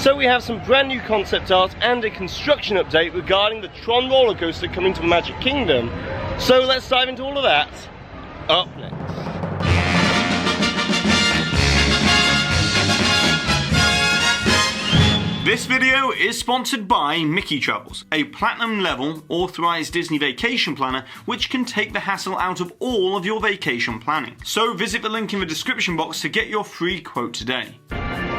So we have some brand new concept art and a construction update regarding the TRON Rollercoaster coming to the Magic Kingdom. So let's dive into all of that up next. This video is sponsored by Mickey Travels, a platinum level authorized Disney vacation planner which can take the hassle out of all of your vacation planning. So visit the link in the description box to get your free quote today.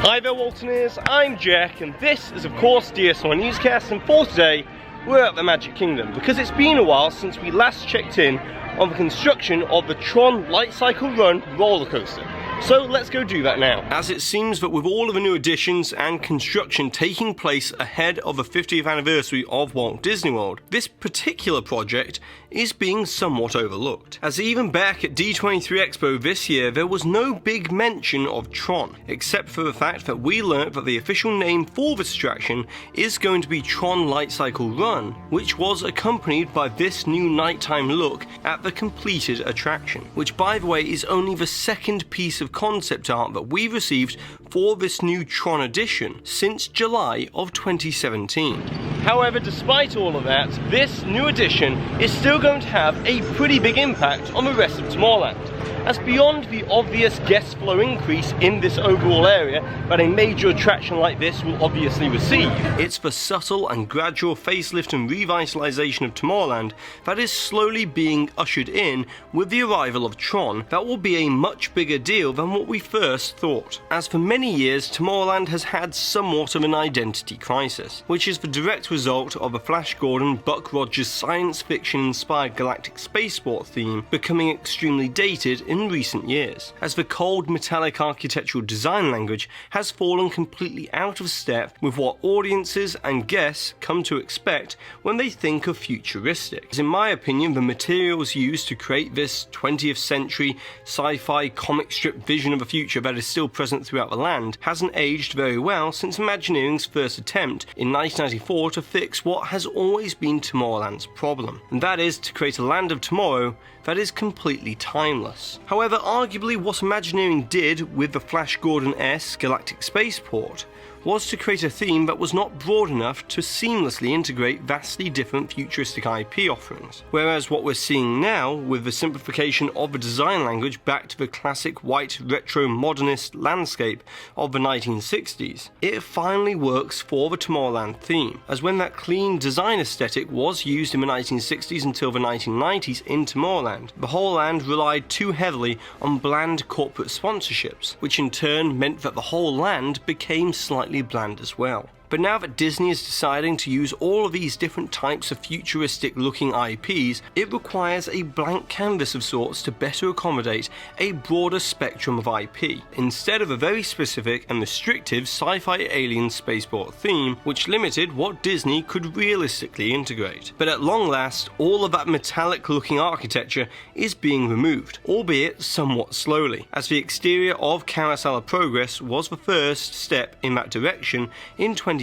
Hi there Waltoneers, I'm Jack and this is of course DSNY Newscast, and for today we're at the Magic Kingdom because it's been a while since we last checked in on the construction of the TRON Lightcycle Run Rollercoaster. So let's go do that now. As it seems that with all of the new additions and construction taking place ahead of the 50th anniversary of Walt Disney World, this particular project is being somewhat overlooked. As even back at D23 Expo this year, there was no big mention of TRON, except for the fact that we learnt that the official name for this attraction is going to be TRON Lightcycle Run, which was accompanied by this new nighttime look at the completed attraction, which by the way is only the second piece of concept art that we've received for this new TRON edition since July of 2017. However, despite all of that, this new edition is still going to have a pretty big impact on the rest of Tomorrowland, as beyond the obvious guest flow increase in this overall area that a major attraction like this will obviously receive, it's the subtle and gradual facelift and revitalization of Tomorrowland that is slowly being ushered in with the arrival of TRON that will be a much bigger deal than what we first thought. As for many years, Tomorrowland has had somewhat of an identity crisis, which is the direct result of the Flash Gordon Buck Rogers science fiction inspired galactic spaceport theme becoming extremely dated in recent years, as the cold metallic architectural design language has fallen completely out of step with what audiences and guests come to expect when they think of futuristic. As in my opinion, the materials used to create this 20th century sci-fi comic strip vision of a future that is still present throughout the land hasn't aged very well since Imagineering's first attempt in 1994 to fix what has always been Tomorrowland's problem, and that is to create a land of tomorrow that is completely timeless. However, arguably what Imagineering did with the Flash Gordon-esque galactic spaceport was to create a theme that was not broad enough to seamlessly integrate vastly different futuristic IP offerings. Whereas what we're seeing now, with the simplification of the design language back to the classic white retro modernist landscape of the 1960s, it finally works for the Tomorrowland theme, as when that clean design aesthetic was used in the 1960s until the 1990s in Tomorrowland, the whole land relied too heavily on bland corporate sponsorships, which in turn meant that the whole land became slightly bland as well. But now that Disney is deciding to use all of these different types of futuristic looking IPs, it requires a blank canvas of sorts to better accommodate a broader spectrum of IP, instead of a very specific and restrictive sci-fi alien spaceport theme, which limited what Disney could realistically integrate. But at long last, all of that metallic looking architecture is being removed, albeit somewhat slowly, as the exterior of Carousel of Progress was the first step in that direction in 2016.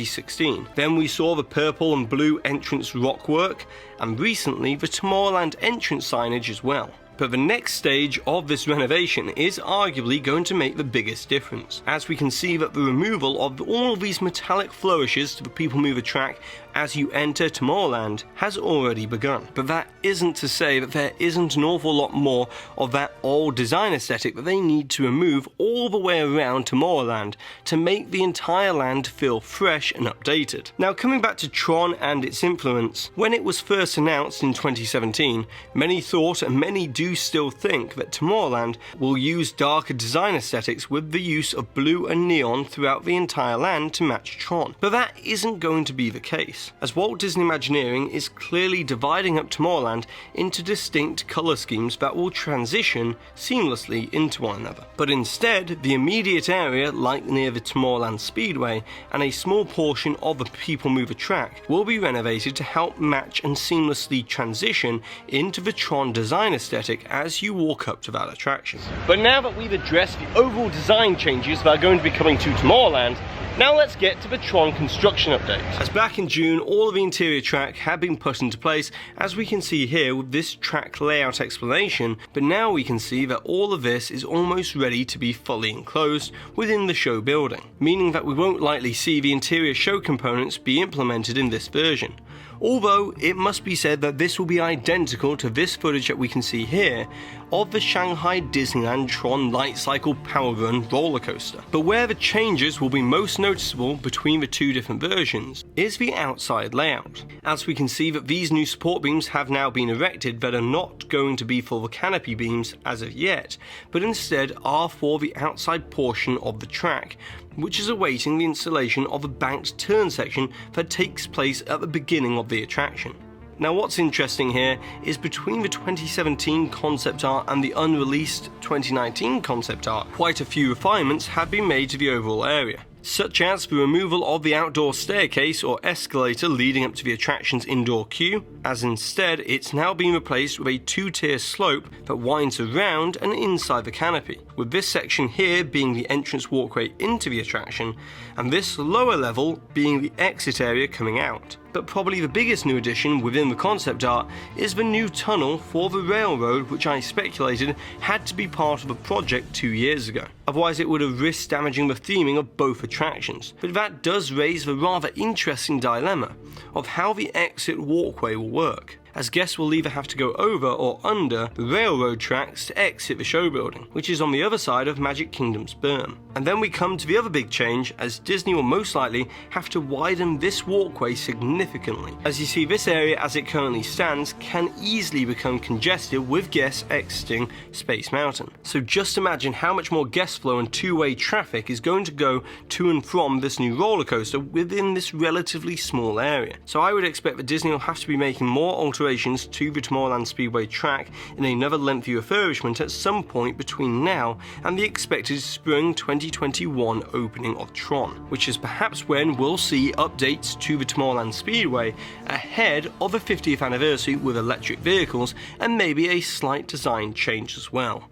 Then we saw the purple and blue entrance rockwork, and recently the Tomorrowland entrance signage as well. But the next stage of this renovation is arguably going to make the biggest difference, as we can see that the removal of all of these metallic flourishes to the People Mover track as you enter Tomorrowland has already begun. But that isn't to say that there isn't an awful lot more of that old design aesthetic that they need to remove all the way around Tomorrowland to make the entire land feel fresh and updated. Now, coming back to TRON and its influence, when it was first announced in 2017, many thought and many do still think that Tomorrowland will use darker design aesthetics with the use of blue and neon throughout the entire land to match TRON. But that isn't going to be the case, as Walt Disney Imagineering is clearly dividing up Tomorrowland into distinct colour schemes that will transition seamlessly into one another. But instead, the immediate area, like near the Tomorrowland Speedway, and a small portion of the People Mover track will be renovated to help match and seamlessly transition into the TRON design aesthetic as you walk up to that attraction. But now that we've addressed the overall design changes that are going to be coming to Tomorrowland, Now let's get to the Tron construction update. As back in June, all of the interior track had been put into place, as we can see here with this track layout explanation, but now we can see that all of this is almost ready to be fully enclosed within the show building, meaning that we won't likely see the interior show components be implemented in this version. Although it must be said that this will be identical to this footage that we can see here of the Shanghai Disneyland TRON Lightcycle Run Rollercoaster. But where the changes will be most noticeable between the two different versions is the outside layout. As we can see that these new support beams have now been erected that are not going to be for the canopy beams as of yet, but instead are for the outside portion of the track, which is awaiting the installation of a banked turn section that takes place at the beginning of the attraction. Now what's interesting here is between the 2017 concept art and the unreleased 2019 concept art, quite a few refinements have been made to the overall area, such as the removal of the outdoor staircase or escalator leading up to the attraction's indoor queue, as instead it's now been replaced with a two-tier slope that winds around and inside the canopy, with this section here being the entrance walkway into the attraction, and this lower level being the exit area coming out. But probably the biggest new addition within the concept art is the new tunnel for the railroad, which I speculated had to be part of a project 2 years ago. Otherwise it would have risked damaging the theming of both attractions. But that does raise the rather interesting dilemma of how the exit walkway will work, as guests will either have to go over or under the railroad tracks to exit the show building, which is on the other side of Magic Kingdom's berm. And then we come to the other big change, as Disney will most likely have to widen this walkway significantly. As you see, this area as it currently stands can easily become congested with guests exiting Space Mountain. So just imagine how much more guest flow and two-way traffic is going to go to and from this new roller coaster within this relatively small area. So I would expect that Disney will have to be making more alterations to the Tomorrowland Speedway track in another lengthy refurbishment at some point between now and the expected spring 2021 opening of Tron, which is perhaps when we'll see updates to the Tomorrowland Speedway ahead of the 50th anniversary with electric vehicles and maybe a slight design change as well.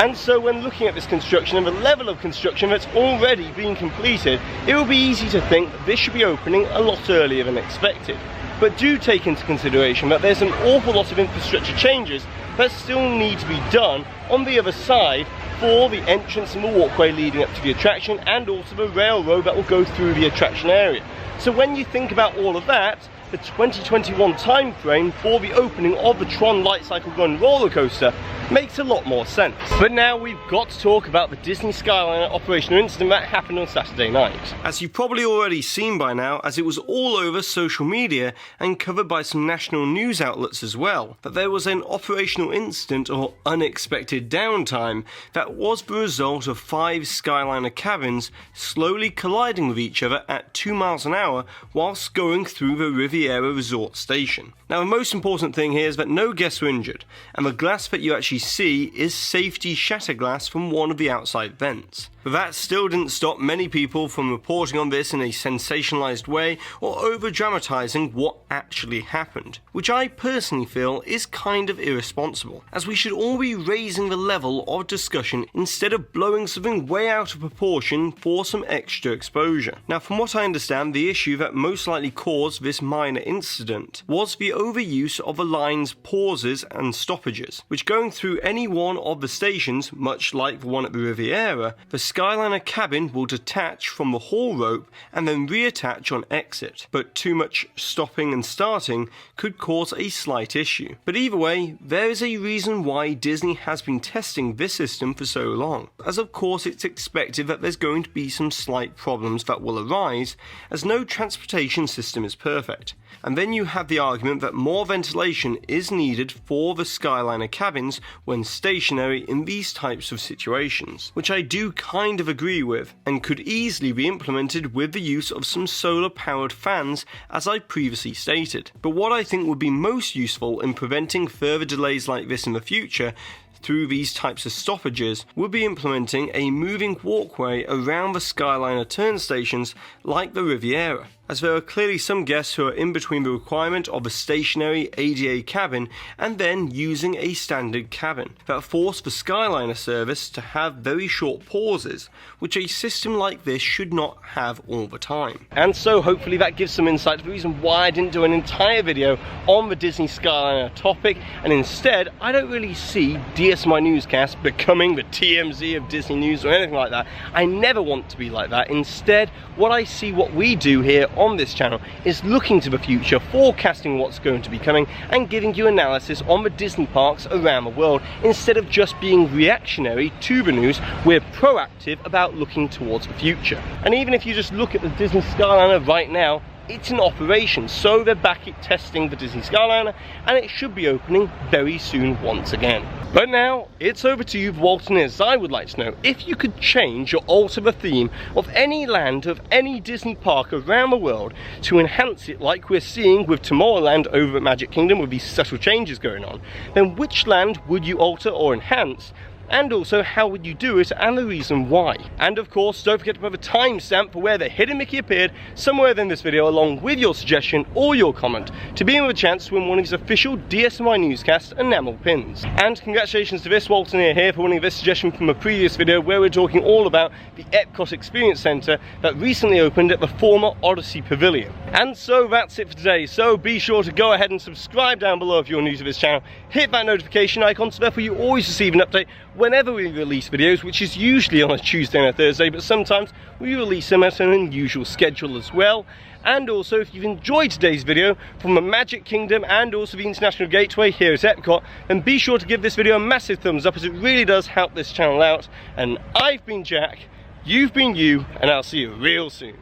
And so when looking at this construction and the level of construction that's already been completed, it will be easy to think that this should be opening a lot earlier than expected. But do take into consideration that there's an awful lot of infrastructure changes that still need to be done on the other side for the entrance and the walkway leading up to the attraction, and also the railroad that will go through the attraction area. So when you think about all of that, the 2021 timeframe for the opening of the TRON Lightcycle Run Rollercoaster makes a lot more sense. But now we've got to talk about the Disney Skyliner operational incident that happened on Saturday night. As you've probably already seen by now, as it was all over social media and covered by some national news outlets as well, that there was an operational incident or unexpected downtime that was the result of 5 Skyliner cabins slowly colliding with each other at 2 miles an hour whilst going through the Riviera Resort station. Now the most important thing here is that no guests were injured, and the glass that you actually see is safety shatter glass from one of the outside vents. But that still didn't stop many people from reporting on this in a sensationalized way or over-dramatizing what actually happened, which I personally feel is kind of irresponsible, as we should all be raising the level of discussion instead of blowing something way out of proportion for some extra exposure. Now from what I understand, the issue that most likely caused this minor incident was the overuse of the line's pauses and stoppages, which going through any one of the stations, much like the one at the Riviera, the Skyliner cabin will detach from the haul rope and then reattach on exit, but too much stopping and starting could cause a slight issue. But either way, there is a reason why Disney has been testing this system for so long, as of course it's expected that there's going to be some slight problems that will arise, as no transportation system is perfect. And then you have the argument that more ventilation is needed for the Skyliner cabins when stationary in these types of situations, which I do kind of agree with, and could easily be implemented with the use of some solar powered fans as I previously stated. But what I think would be most useful in preventing further delays like this in the future through these types of stoppages would be implementing a moving walkway around the Skyliner turn stations like the Riviera, as there are clearly some guests who are in between the requirement of a stationary ADA cabin and then using a standard cabin that force the Skyliner service to have very short pauses, which a system like this should not have all the time. And so hopefully that gives some insight to the reason why I didn't do an entire video on the Disney Skyliner topic, and instead I don't really see DSNY Newscast becoming the TMZ of Disney News or anything like that. I never want to be like that. Instead, what I see what we do here on this channel is looking to the future, forecasting what's going to be coming, and giving you analysis on the Disney parks around the world. Instead of just being reactionary to the news, we're proactive about looking towards the future. And even if you just look at the Disney Skyliner right now, it's in operation, so they're back at testing the Disney Skyliner, and it should be opening very soon once again. But now, it's over to you, Walterners. I would like to know if you could change or alter the theme of any land of any Disney park around the world to enhance it like we're seeing with Tomorrowland over at Magic Kingdom with these subtle changes going on, then which land would you alter or enhance? And also, how would you do it and the reason why? And of course, don't forget to put a timestamp for where the hidden Mickey appeared somewhere within this video, along with your suggestion or your comment, to be in with a chance to win one of these official DSNY Newscast enamel pins. And congratulations to this Walternir here for winning this suggestion from a previous video where we're talking all about the Epcot Experience Centre that recently opened at the former Odyssey Pavilion. And so that's it for today. So be sure to go ahead and subscribe down below if you're new to this channel. Hit that notification icon so therefore you always receive an update whenever we release videos, which is usually on a Tuesday and a Thursday, but sometimes we release them at an unusual schedule as well. And also, if you've enjoyed today's video from the Magic Kingdom and also the International Gateway here at Epcot, then be sure to give this video a massive thumbs up, as it really does help this channel out. And I've been Jack, you've been you, and I'll see you real soon.